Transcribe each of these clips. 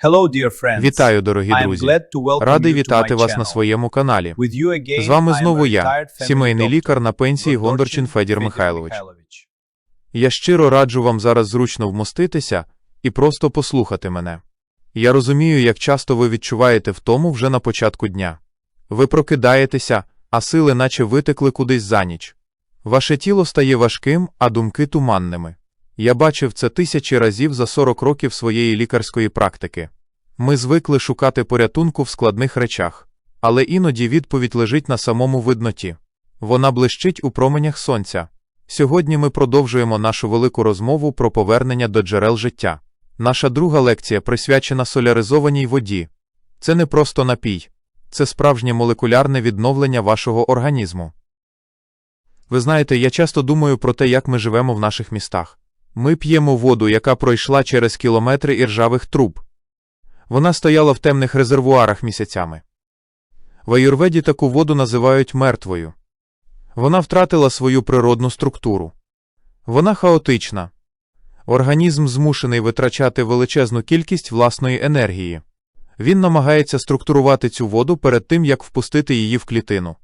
Hello, dear friends. Вітаю, дорогі I am друзі! glad to welcome Радий you to вітати my вас channel. на своєму каналі. With you again, З вами I am знову a я, retired family сімейний doctor, лікар на пенсії Гондорчин Федір Михайлович. Я щиро раджу вам зараз зручно вмоститися і просто послухати мене. Я розумію, як часто ви відчуваєте втому вже на початку дня. Ви прокидаєтеся, а сили наче витекли кудись за ніч. Ваше тіло стає важким, а думки туманними. Я бачив це тисячі разів за 40 років своєї лікарської практики. Ми звикли шукати порятунку в складних речах. Але іноді відповідь лежить на самому видноті. Вона блищить у променях сонця. Сьогодні ми продовжуємо нашу велику розмову про повернення до джерел життя. Наша друга лекція присвячена соляризованій воді. Це не просто напій. Це справжнє молекулярне відновлення вашого організму. Ви знаєте, я часто думаю про те, як ми живемо в наших містах. Ми п'ємо воду, яка пройшла через кілометри іржавих труб. Вона стояла в темних резервуарах місяцями. В аюрведі таку воду називають мертвою. Вона втратила свою природну структуру. Вона хаотична. Організм змушений витрачати величезну кількість власної енергії. Він намагається структурувати цю воду перед тим, як впустити її в клітину.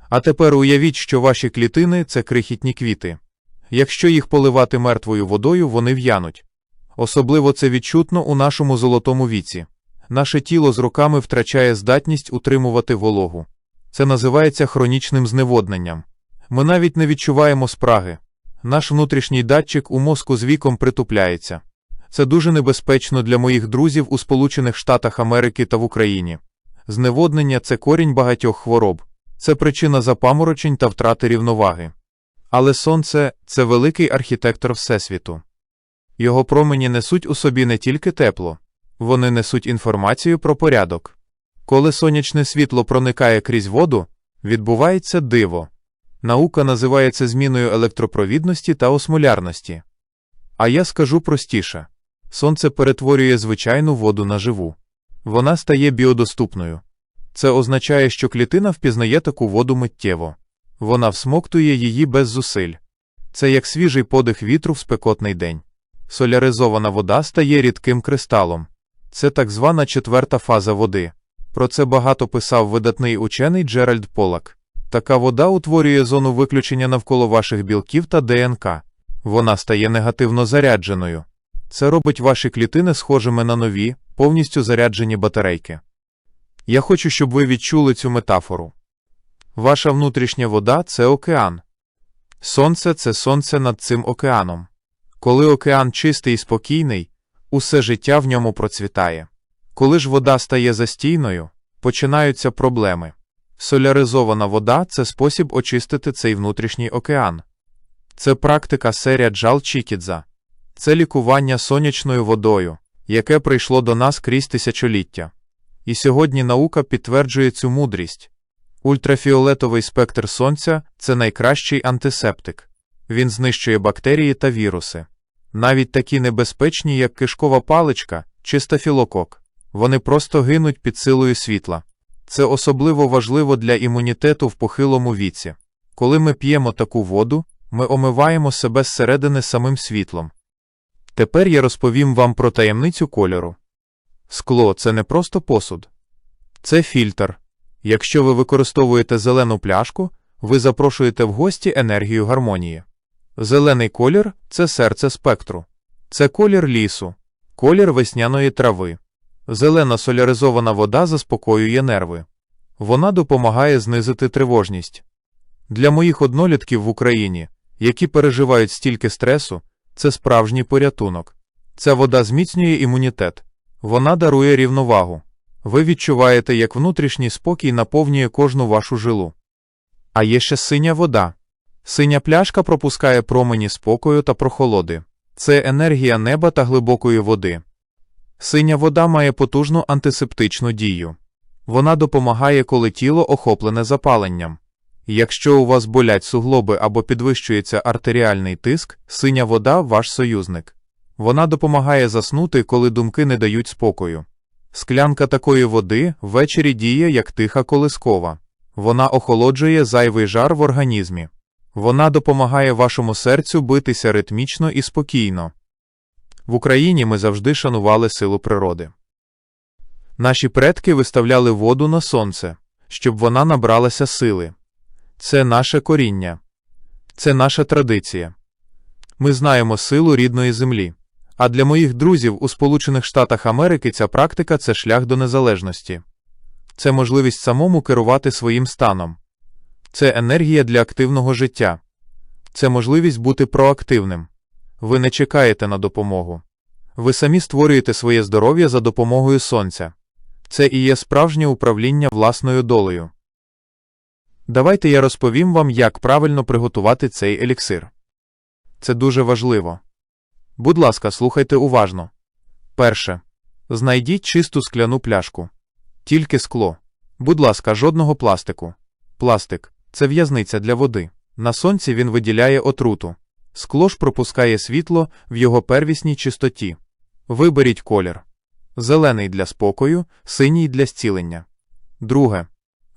А тепер уявіть, що ваші клітини – це крихітні квіти. Якщо їх поливати мертвою водою, вони в'януть. Особливо це відчутно у нашому золотому віці. Наше тіло з роками втрачає здатність утримувати вологу. Це називається хронічним зневодненням. Ми навіть не відчуваємо спраги. Наш внутрішній датчик у мозку з віком притупляється. Це дуже небезпечно для моїх друзів у Сполучених Штатах Америки та в Україні. Зневоднення – це корінь багатьох хвороб. Це причина запаморочень та втрати рівноваги. Але сонце – це великий архітектор Всесвіту. Його промені несуть у собі не тільки тепло. Вони несуть інформацію про порядок. Коли сонячне світло проникає крізь воду, відбувається диво. Наука називає це зміною електропровідності та осмолярності. А я скажу простіше. Сонце перетворює звичайну воду на живу. Вона стає біодоступною. Це означає, що клітина впізнає таку воду миттєво. Вона всмоктує її без зусиль. Це як свіжий подих вітру в спекотний день. Соляризована вода стає рідким кристалом. Це так звана четверта фаза води. Про це багато писав видатний учений Джеральд Полак. Така вода утворює зону виключення навколо ваших білків та ДНК. Вона стає негативно зарядженою. Це робить ваші клітини схожими на нові, повністю заряджені батарейки. Я хочу, щоб ви відчули цю метафору. Ваша внутрішня вода – це океан. Сонце – це сонце над цим океаном. Коли океан чистий і спокійний, усе життя в ньому процвітає. Коли ж вода стає застійною, починаються проблеми. Соляризована вода – це спосіб очистити цей внутрішній океан. Це практика серія Джал-Чікідза. Це лікування сонячною водою, яке прийшло до нас крізь тисячоліття. І сьогодні наука підтверджує цю мудрість. Ультрафіолетовий спектр сонця – це найкращий антисептик. Він знищує бактерії та віруси. Навіть такі небезпечні, як кишкова паличка чи стафілокок. Вони просто гинуть під силою світла. Це особливо важливо для імунітету в похилому віці. Коли ми п'ємо таку воду, ми омиваємо себе зсередини самим світлом. Тепер я розповім вам про таємницю кольору. Скло – це не просто посуд. Це фільтр. Якщо ви використовуєте зелену пляшку, ви запрошуєте в гості енергію гармонії. Зелений колір – це серце спектру. Це колір лісу, колір весняної трави. Зелена соляризована вода заспокоює нерви. Вона допомагає знизити тривожність. Для моїх однолітків в Україні, які переживають стільки стресу, це справжній порятунок. Ця вода зміцнює імунітет. Вона дарує рівновагу. Ви відчуваєте, як внутрішній спокій наповнює кожну вашу жилу. А є ще синя вода. Синя пляшка пропускає промені спокою та прохолоди. Це енергія неба та глибокої води. Синя вода має потужну антисептичну дію. Вона допомагає, коли тіло охоплене запаленням. Якщо у вас болять суглоби або підвищується артеріальний тиск, синя вода – ваш союзник. Вона допомагає заснути, коли думки не дають спокою. Склянка такої води ввечері діє як тиха колискова. Вона охолоджує зайвий жар в організмі. Вона допомагає вашому серцю битися ритмічно і спокійно. В Україні ми завжди шанували силу природи. Наші предки виставляли воду на сонце, щоб вона набралася сили. Це наше коріння. Це наша традиція. Ми знаємо силу рідної землі. А для моїх друзів у Сполучених Штатах Америки ця практика – це шлях до незалежності. Це можливість самому керувати своїм станом. Це енергія для активного життя. Це можливість бути проактивним. Ви не чекаєте на допомогу. Ви самі створюєте своє здоров'я за допомогою сонця. Це і є справжнє управління власною долею. Давайте я розповім вам, як правильно приготувати цей еліксир. Це дуже важливо. Будь ласка, слухайте уважно. Перше. Знайдіть чисту скляну пляшку. Тільки скло. Будь ласка, жодного пластику. Пластик – це в'язниця для води. На сонці він виділяє отруту. Скло ж пропускає світло в його первісній чистоті. Виберіть колір. Зелений для спокою, синій для зцілення. Друге.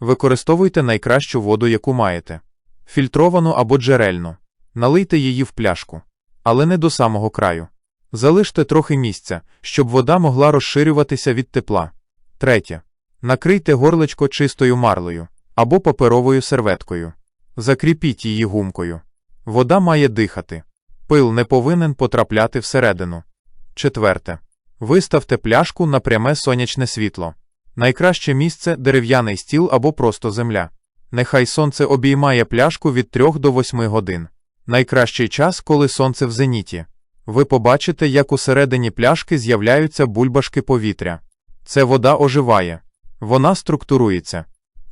Використовуйте найкращу воду, яку маєте. Фільтровану або джерельну. Налийте її в пляшку. Але не до самого краю. Залиште трохи місця, щоб вода могла розширюватися від тепла. Третє. Накрийте горлечко чистою марлею або паперовою серветкою. Закріпіть її гумкою. Вода має дихати. Пил не повинен потрапляти всередину. Четверте. Виставте пляшку на пряме сонячне світло. Найкраще місце – дерев'яний стіл або просто земля. Нехай сонце обіймає пляшку від 3 до 8 годин. Найкращий час, коли сонце в зеніті. Ви побачите, як усередині пляшки з'являються бульбашки повітря. Це вода оживає. Вона структурується.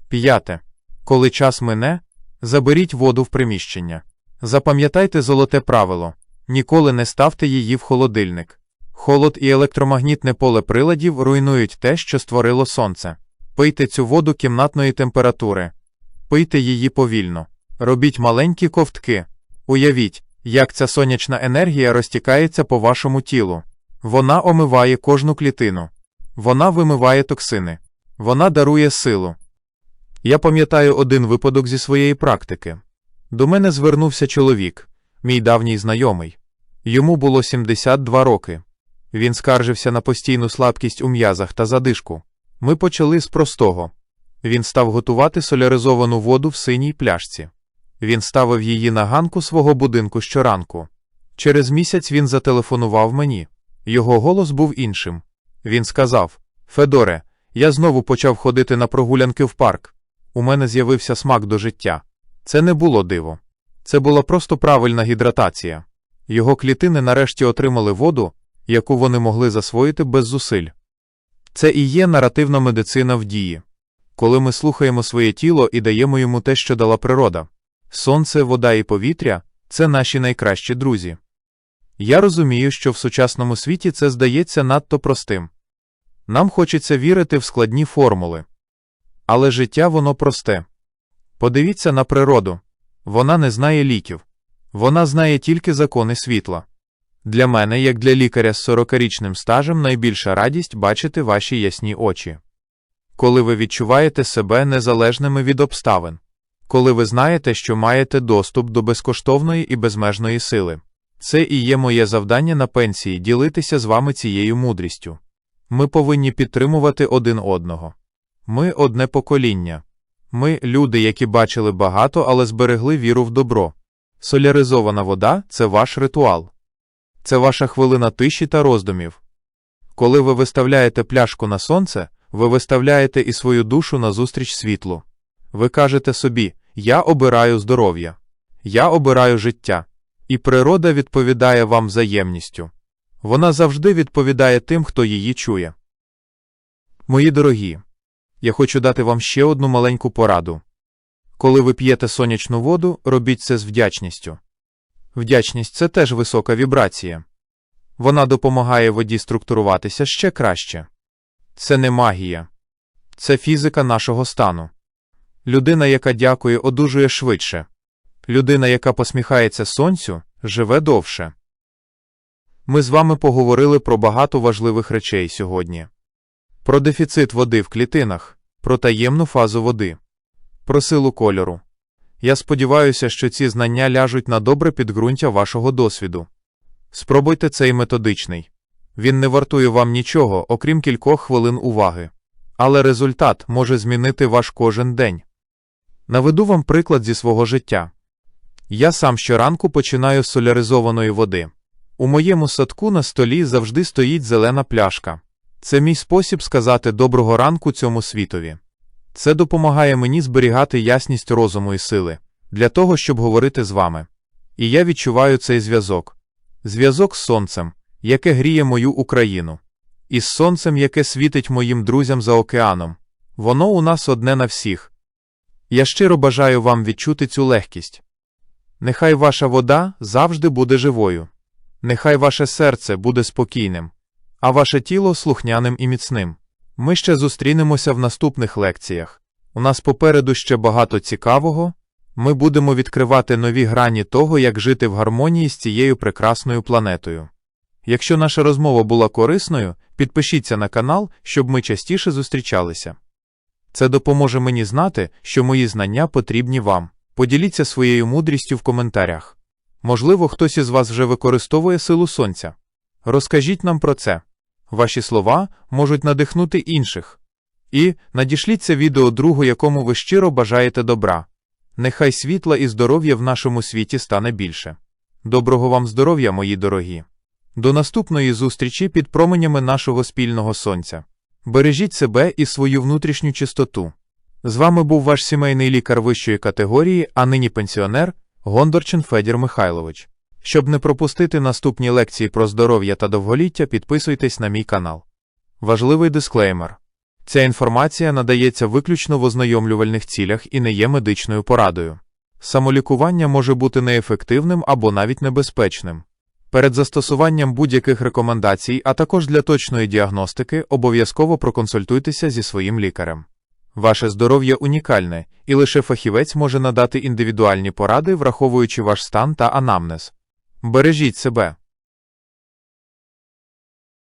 П'яте. Коли час мине, заберіть воду в приміщення. Запам'ятайте золоте правило. Ніколи не ставте її в холодильник. Холод і електромагнітне поле приладів руйнують те, що створило сонце. Пийте цю воду кімнатної температури. Пийте її повільно. Робіть маленькі ковтки. Уявіть, як ця сонячна енергія розтікається по вашому тілу. Вона омиває кожну клітину. Вона вимиває токсини. Вона дарує силу. Я пам'ятаю один випадок зі своєї практики. До мене звернувся чоловік, мій давній знайомий. Йому було 72 роки. Він скаржився на постійну слабкість у м'язах та задишку. Ми почали з простого. Він став готувати соляризовану воду в синій пляшці. Він ставив її на ганку свого будинку щоранку. Через місяць він зателефонував мені. Його голос був іншим. Він сказав: «Федоре, я знову почав ходити на прогулянки в парк. У мене з'явився смак до життя». Це не було диво. Це була просто правильна гідратація. Його клітини нарешті отримали воду, яку вони могли засвоїти без зусиль. Це і є наративна медицина в дії. Коли ми слухаємо своє тіло і даємо йому те, що дала природа. Сонце, вода і повітря – це наші найкращі друзі. Я розумію, що в сучасному світі це здається надто простим. Нам хочеться вірити в складні формули. Але життя воно просте. Подивіться на природу. Вона не знає ліків. Вона знає тільки закони світла. Для мене, як для лікаря з 40-річним стажем, найбільша радість бачити ваші ясні очі. Коли ви відчуваєте себе незалежними від обставин. Коли ви знаєте, що маєте доступ до безкоштовної і безмежної сили. Це і є моє завдання на пенсії – ділитися з вами цією мудрістю. Ми повинні підтримувати один одного. Ми – одне покоління. Ми – люди, які бачили багато, але зберегли віру в добро. Соляризована вода – це ваш ритуал. Це ваша хвилина тиші та роздумів. Коли ви виставляєте пляшку на сонце, ви виставляєте і свою душу назустріч світлу. Ви кажете собі: «Я обираю здоров'я. Я обираю життя». І природа відповідає вам взаємністю. Вона завжди відповідає тим, хто її чує. Мої дорогі, я хочу дати вам ще одну маленьку пораду. Коли ви п'єте сонячну воду, робіть це з вдячністю. Вдячність – це теж висока вібрація. Вона допомагає воді структуруватися ще краще. Це не магія. Це фізика нашого стану. Людина, яка дякує, одужує швидше. Людина, яка посміхається сонцю, живе довше. Ми з вами поговорили про багато важливих речей сьогодні. Про дефіцит води в клітинах, про таємну фазу води, про силу кольору. Я сподіваюся, що ці знання ляжуть на добре підґрунтя вашого досвіду. Спробуйте цей методичний. Він не вартує вам нічого, окрім кількох хвилин уваги. Але результат може змінити ваш кожен день. Наведу вам приклад зі свого життя. Я сам щоранку починаю з соляризованої води. У моєму садку на столі завжди стоїть зелена пляшка. Це мій спосіб сказати доброго ранку цьому світові. Це допомагає мені зберігати ясність розуму і сили, для того, щоб говорити з вами. І я відчуваю цей зв'язок. Зв'язок з сонцем, яке гріє мою Україну. І з сонцем, яке світить моїм друзям за океаном. Воно у нас одне на всіх. Я щиро бажаю вам відчути цю легкість. Нехай ваша вода завжди буде живою. Нехай ваше серце буде спокійним, а ваше тіло слухняним і міцним. Ми ще зустрінемося в наступних лекціях. У нас попереду ще багато цікавого. Ми будемо відкривати нові грані того, як жити в гармонії з цією прекрасною планетою. Якщо наша розмова була корисною, підпишіться на канал, щоб ми частіше зустрічалися. Це допоможе мені знати, що мої знання потрібні вам. Поділіться своєю мудрістю в коментарях. Можливо, хтось із вас вже використовує силу сонця. Розкажіть нам про це. Ваші слова можуть надихнути інших. І надішліть це відео другу, якому ви щиро бажаєте добра. Нехай світла і здоров'я в нашому світі стане більше. Доброго вам здоров'я, мої дорогі. До наступної зустрічі під променями нашого спільного сонця. Бережіть себе і свою внутрішню чистоту. З вами був ваш сімейний лікар вищої категорії, а нині пенсіонер, Гондорчин Федір Михайлович. Щоб не пропустити наступні лекції про здоров'я та довголіття, підписуйтесь на мій канал. Важливий дисклеймер. Ця інформація надається виключно в ознайомлювальних цілях і не є медичною порадою. Самолікування може бути неефективним або навіть небезпечним. Перед застосуванням будь-яких рекомендацій, а також для точної діагностики, обов'язково проконсультуйтеся зі своїм лікарем. Ваше здоров'я унікальне, і лише фахівець може надати індивідуальні поради, враховуючи ваш стан та анамнез. Бережіть себе.